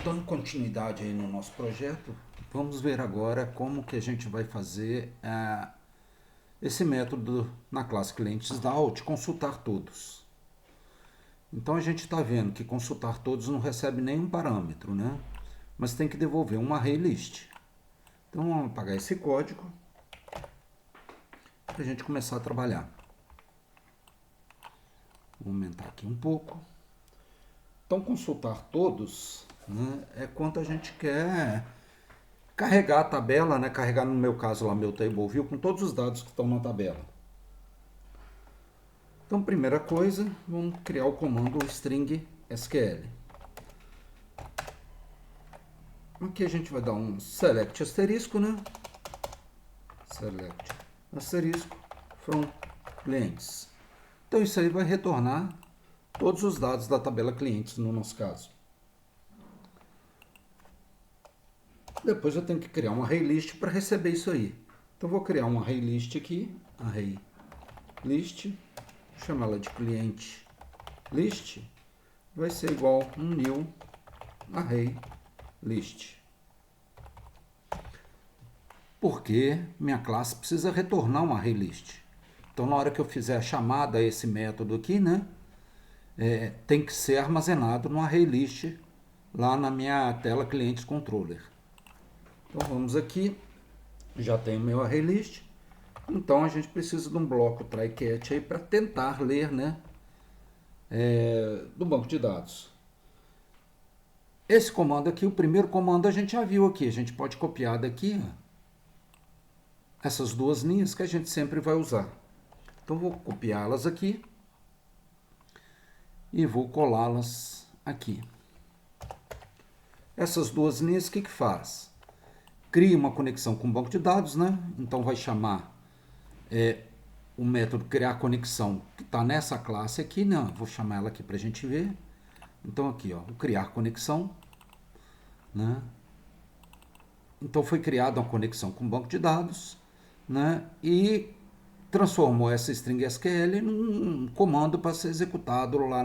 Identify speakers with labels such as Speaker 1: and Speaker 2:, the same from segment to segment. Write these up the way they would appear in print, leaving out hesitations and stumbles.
Speaker 1: dando continuidade aí no nosso projeto, vamos ver agora como que a gente vai fazer esse método na classe clientes da de consultar todos. Então a gente está vendo que consultar todos não recebe nenhum parâmetro, né? Mas tem que devolver um array list. Então vamos apagar esse código para a gente começar a trabalhar. Vou aumentar aqui um pouco. Então consultar todos, né, é quanto a gente quer carregar a tabela, né, carregar no meu caso lá meu table view com todos os dados que estão na tabela. Então primeira coisa, vamos criar o comando string SQL. Aqui a gente vai dar um select asterisco, né? Select asterisco from clients. Então isso aí vai retornar todos os dados da tabela clientes no nosso caso. Depois eu tenho que criar um array list para receber isso aí. Então vou criar um array list aqui, array list, chamar ela de cliente list, vai ser igual um new array list. Porque minha classe precisa retornar um array list. Então na hora que eu fizer a chamada a esse método aqui, né, tem que ser armazenado no array list lá na minha tela clientes controller. Então vamos aqui, já tenho meu array list, então a gente precisa de um bloco try catch aí para tentar ler, né, do banco de dados. Esse comando aqui, o primeiro comando a gente já viu aqui, a gente pode copiar daqui essas duas linhas que a gente sempre vai usar. Então vou copiá-las aqui e vou colá-las aqui. Essas duas linhas, o que faz? Cria uma conexão com o banco de dados, né? Então vai chamar o método criar conexão que está nessa classe aqui, né? Vou chamar ela aqui para a gente ver. Então aqui, ó, o criar conexão, né? Então foi criada uma conexão com o banco de dados, né? E transformou essa string SQL num comando para ser executado lá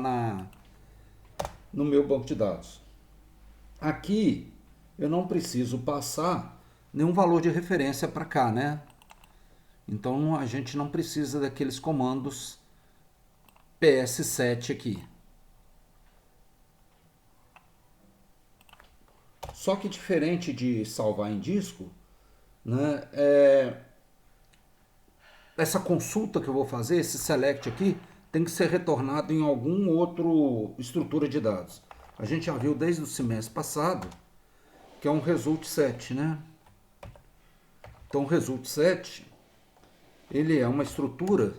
Speaker 1: no meu banco de dados. Aqui eu não preciso passar nenhum valor de referência para cá, né? Então a gente não precisa daqueles comandos PS7 aqui. Só que diferente de salvar em disco, né, essa consulta que eu vou fazer, esse select aqui, tem que ser retornado em algum outro estrutura de dados. A gente já viu desde o semestre passado que é um result set, né? Então o result set, ele é uma estrutura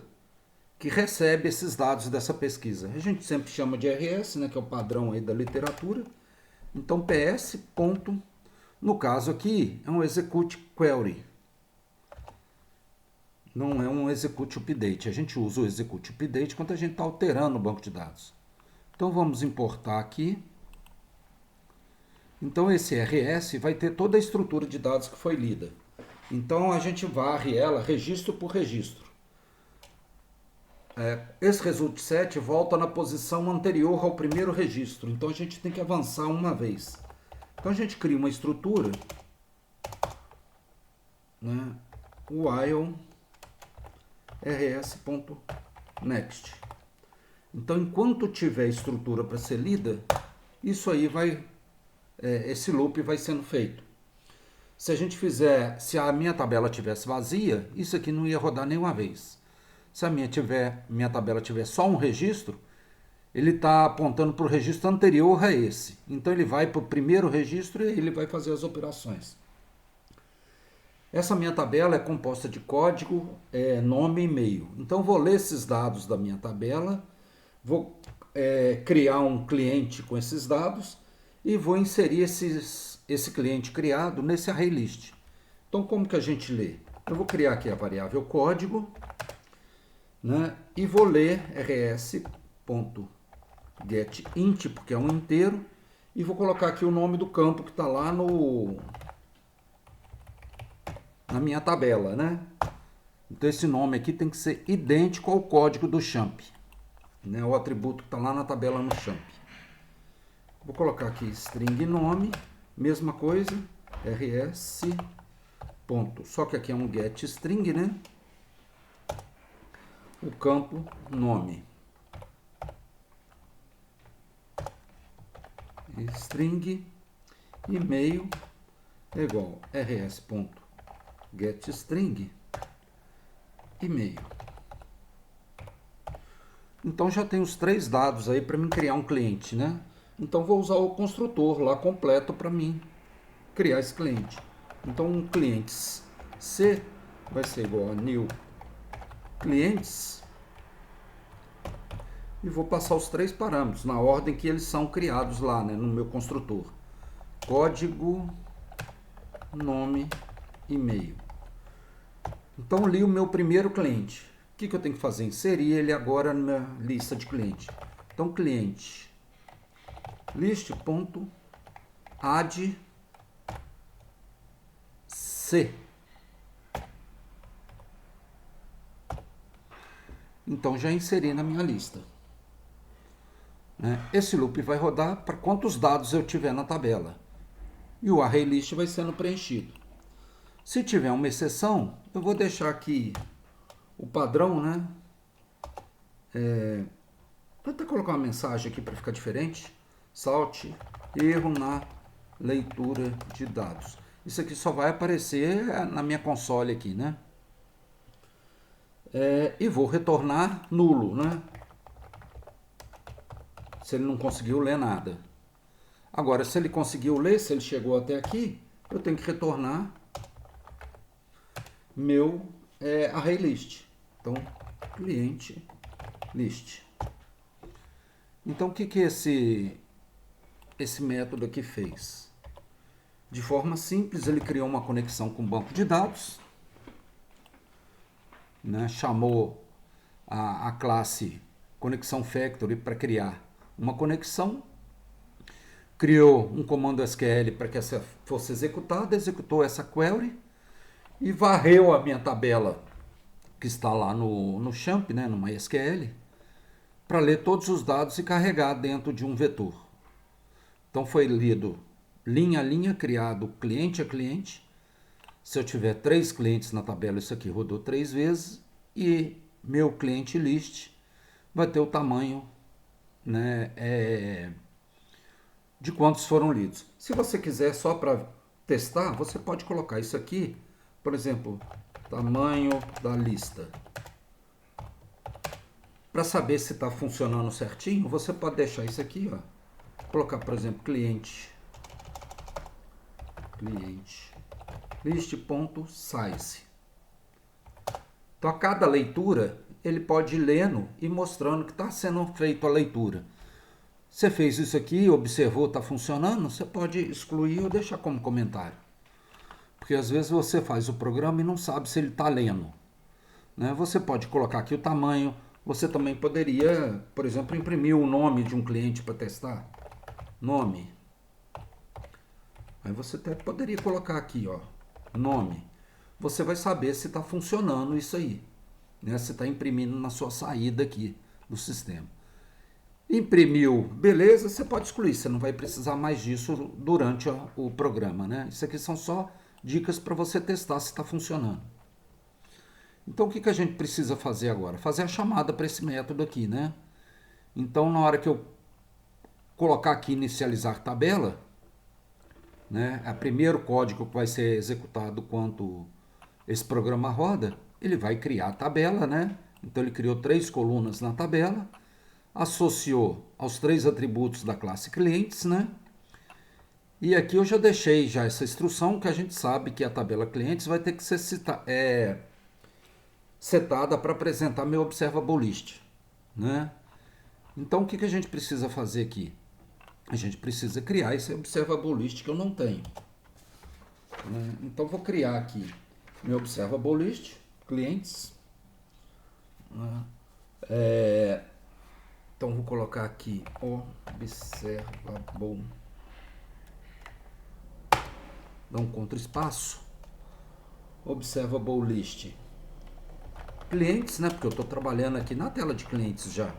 Speaker 1: que recebe esses dados dessa pesquisa. A gente sempre chama de RS, né, que é o padrão aí da literatura. Então PS ponto, no caso aqui é um execute query. Não é um execute update. A gente usa o execute update quando a gente está alterando o banco de dados. Então vamos importar aqui. Então esse RS vai ter toda a estrutura de dados que foi lida. Então a gente varre ela registro por registro. Esse result set volta na posição anterior ao primeiro registro. Então a gente tem que avançar uma vez. Então a gente cria uma estrutura, né, while rs.next. Então enquanto tiver estrutura para ser lida, isso aí vai, esse loop vai sendo feito. Se a gente fizer, se a minha tabela tivesse vazia, isso aqui não ia rodar nenhuma vez. Se a minha tabela tiver só um registro, ele está apontando para o registro anterior a esse. Então ele vai para o primeiro registro e ele vai fazer as operações. Essa minha tabela é composta de código, nome e e-mail. Então vou ler esses dados da minha tabela, vou criar um cliente com esses dados e vou inserir esse cliente criado nesse array list. Então como que a gente lê? Eu vou criar aqui a variável código, né, e vou ler rs.getInt, porque é um inteiro, e vou colocar aqui o nome do campo que está lá na minha tabela, né? Então esse nome aqui tem que ser idêntico ao código do champ, né? O atributo que está lá na tabela no champ. Vou colocar aqui string nome, mesma coisa, rs, ponto. Só que aqui é um get string, né? O campo nome. String e-mail é igual rs.getString e-mail. Então já tem os 3 dados aí para mim criar um cliente, né? Então vou usar o construtor lá completo para mim criar esse cliente. Então um clientes C vai ser igual a new clientes e vou passar os 3 parâmetros na ordem que eles são criados lá, né, no meu construtor. Código, nome, e-mail. Então li o meu primeiro cliente. O que eu tenho que fazer? Inserir ele agora na lista de cliente. Então cliente list.add C. Então já inseri na minha lista. Esse loop vai rodar para quantos dados eu tiver na tabela. E o array list vai sendo preenchido. Se tiver uma exceção, eu vou deixar aqui o padrão, né? Vou até colocar uma mensagem aqui para ficar diferente. Salt, erro na leitura de dados. Isso aqui só vai aparecer na minha console aqui, né? E vou retornar nulo, né? Se ele não conseguiu ler nada. Agora, se ele conseguiu ler, se ele chegou até aqui, eu tenho que retornar meu array list. Então, cliente list. Então, o que esse método aqui fez? De forma simples, ele criou uma conexão com o banco de dados, né? Chamou a classe conexão factory para criar uma conexão, criou um comando SQL para que essa fosse executada, executou essa query e varreu a minha tabela que está lá no champ, né, no MySQL, para ler todos os dados e carregar dentro de um vetor. Então foi lido linha a linha, criado cliente a cliente. Se eu tiver 3 clientes na tabela, isso aqui rodou 3 vezes e meu cliente list vai ter o tamanho, né, de quantos foram lidos. Se você quiser só para testar, você pode colocar isso aqui, por exemplo, tamanho da lista. Para saber se está funcionando certinho, você pode deixar isso aqui, ó, colocar, por exemplo, cliente list.size. Então a cada leitura ele pode ir lendo e mostrando que está sendo feita a leitura. Você fez isso aqui, observou, está funcionando, você pode excluir ou deixar como comentário. Porque às vezes você faz o programa e não sabe se ele está lendo, né? Você pode colocar aqui o tamanho, você também poderia, por exemplo, imprimir o nome de um cliente para testar. Nome. Aí você até poderia colocar aqui, ó, nome. Você vai saber se está funcionando isso aí, né? Se está imprimindo na sua saída aqui do sistema. Imprimiu, beleza, você pode excluir, você não vai precisar mais disso durante o programa, né? Isso aqui são só dicas para você testar se está funcionando. Então o que a gente precisa fazer agora? Fazer a chamada para esse método aqui, né? Então na hora que eu colocar aqui inicializar tabela, né, o primeiro código que vai ser executado quando esse programa roda, ele vai criar a tabela, né? Então ele criou 3 colunas na tabela, associou aos 3 atributos da classe clientes, né? E aqui eu já deixei já essa instrução que a gente sabe que a tabela clientes vai ter que ser setada para apresentar meu observable list, né? Então o que a gente precisa fazer aqui? A gente precisa criar esse observable list que eu não tenho, né? Então vou criar aqui meu observable list, clientes, né? Então vou colocar aqui observable, dá um contra-espaço, observable list, clientes, né? Porque eu estou trabalhando aqui na tela de clientes já,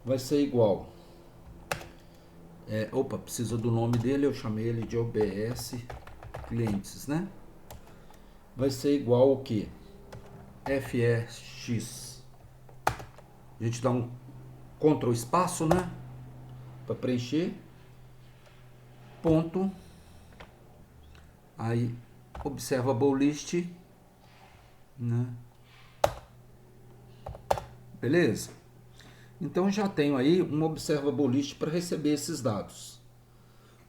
Speaker 1: vai ser igual Precisa do nome dele, eu chamei ele de OBS clientes, né? Vai ser igual ao que? FEX. A gente dá um Ctrl espaço, né? Para preencher. Ponto. Aí, observable list, né? Beleza? Então já tenho aí um observable list para receber esses dados.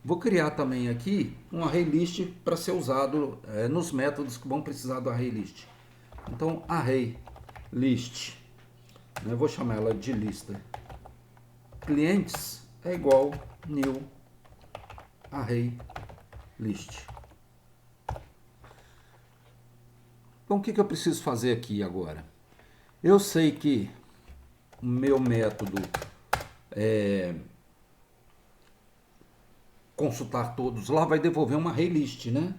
Speaker 1: Vou criar também aqui um array list para ser usado nos métodos que vão precisar do array list. Então, array list, né? Vou chamar ela de lista clientes é igual new array list. Então, o que eu preciso fazer aqui agora? Eu sei que o meu método consultar todos lá vai devolver uma array list, né?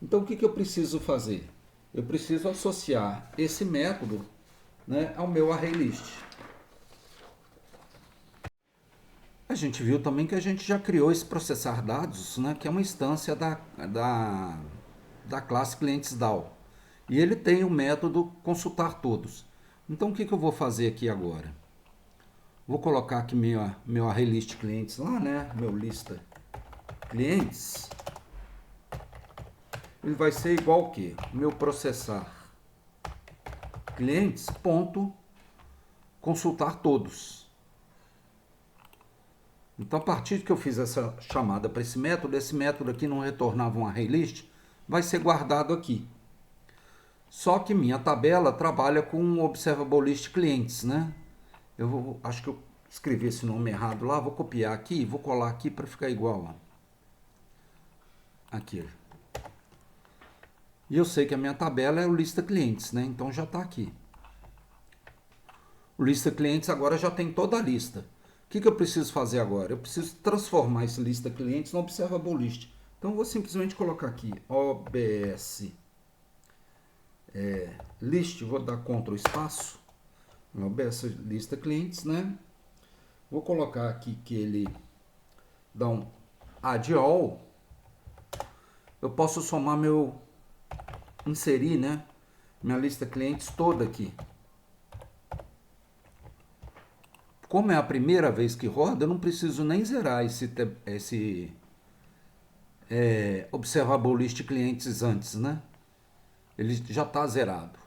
Speaker 1: Então, o que eu preciso fazer? Eu preciso associar esse método, né, ao meu array list. A gente viu também que a gente já criou esse processar dados, né, que é uma instância da classe clientes DAO. E ele tem o método consultar todos. Então, o que eu vou fazer aqui agora? Vou colocar aqui meu array list clientes lá, né? Meu lista clientes. Ele vai ser igual ao quê? Meu processar clientes ponto consultar todos. Então, a partir que eu fiz essa chamada para esse método aqui não retornava um array list, vai ser guardado aqui. Só que minha tabela trabalha com observable list clientes, né? Acho que eu escrevi esse nome errado lá, vou copiar aqui e vou colar aqui para ficar igual. Ó. Aqui. E eu sei que a minha tabela é o lista clientes, né? Então já está aqui. O lista clientes agora já tem toda a lista. O que eu preciso fazer agora? Eu preciso transformar esse lista clientes no observable list. Então eu vou simplesmente colocar aqui OBS list, vou dar Ctrl espaço, OBS lista clientes, né? Vou colocar aqui que ele dá um add all. Eu posso somar inserir, né? Minha lista clientes toda aqui. Como é a primeira vez que roda, eu não preciso nem zerar esse observable list clientes antes, né? Ele já está zerado.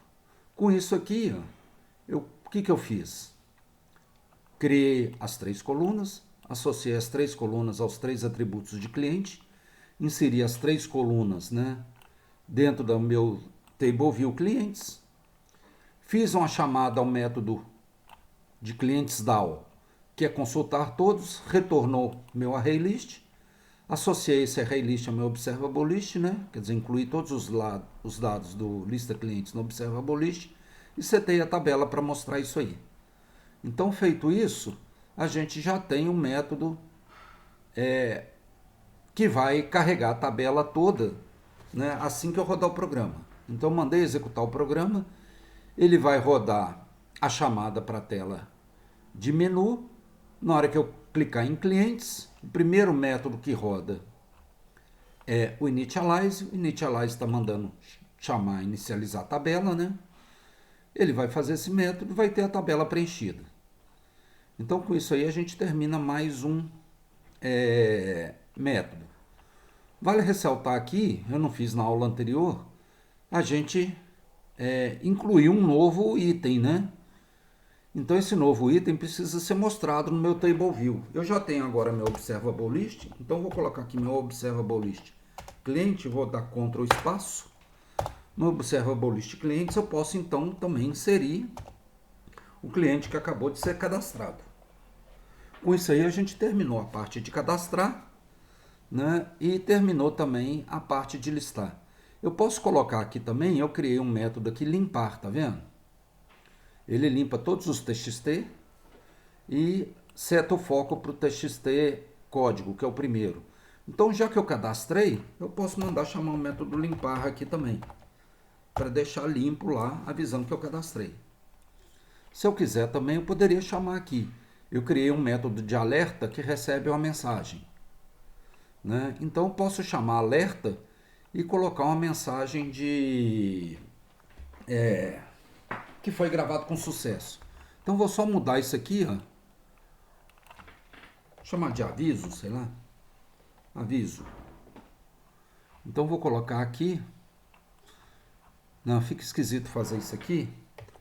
Speaker 1: Com isso aqui, ó, o que eu fiz? Criei as 3 colunas, associei as 3 colunas aos 3 atributos de cliente, inseri as 3 colunas, né, dentro do meu table view clientes, fiz uma chamada ao método de clientes DAO, que é consultar todos, retornou meu array list, associei esse array list ao meu observable list, né, quer dizer, incluí todos os dados do lista clientes no observable list e setei a tabela para mostrar isso aí. Então, feito isso, a gente já tem um método que vai carregar a tabela toda, né, assim que eu rodar o programa. Então, eu mandei executar o programa, ele vai rodar a chamada para a tela de menu. Na hora que eu clicar em clientes, o primeiro método que roda é o initialize. O initialize está mandando inicializar a tabela, né? Ele vai fazer esse método e vai ter a tabela preenchida. Então, com isso aí, a gente termina mais um método. Vale ressaltar aqui, eu não fiz na aula anterior, a gente incluiu um novo item, né? Então, esse novo item precisa ser mostrado no meu table view. Eu já tenho agora meu observable list, então vou colocar aqui meu observable list cliente, vou dar Ctrl espaço. No observable list clientes, eu posso então também inserir o cliente que acabou de ser cadastrado. Com isso aí, a gente terminou a parte de cadastrar, né? E terminou também a parte de listar. Eu posso colocar aqui também, eu criei um método aqui, limpar, tá vendo? Ele limpa todos os TXT e seta o foco para o TXT código, que é o primeiro. Então, já que eu cadastrei, eu posso mandar chamar o método limpar aqui também, para deixar limpo lá, avisando que eu cadastrei. Se eu quiser também, eu poderia chamar aqui. eu criei um método de alerta que recebe uma mensagem, né? Então eu posso chamar alerta e colocar uma mensagem de que foi gravado com sucesso. Então vou só mudar isso aqui, ó. Chamar de aviso, sei lá. Aviso. Então vou colocar aqui. Não, fica esquisito fazer isso aqui.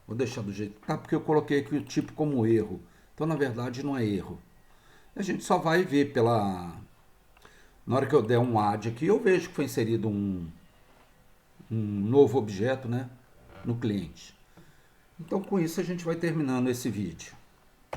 Speaker 1: Vou deixar do jeito que tá, porque eu coloquei aqui o tipo como erro. Então na verdade não é erro. A gente só vai ver pela... Na hora que eu der um add aqui, eu vejo que foi inserido um novo objeto, né, no cliente. Então com isso a gente vai terminando esse vídeo.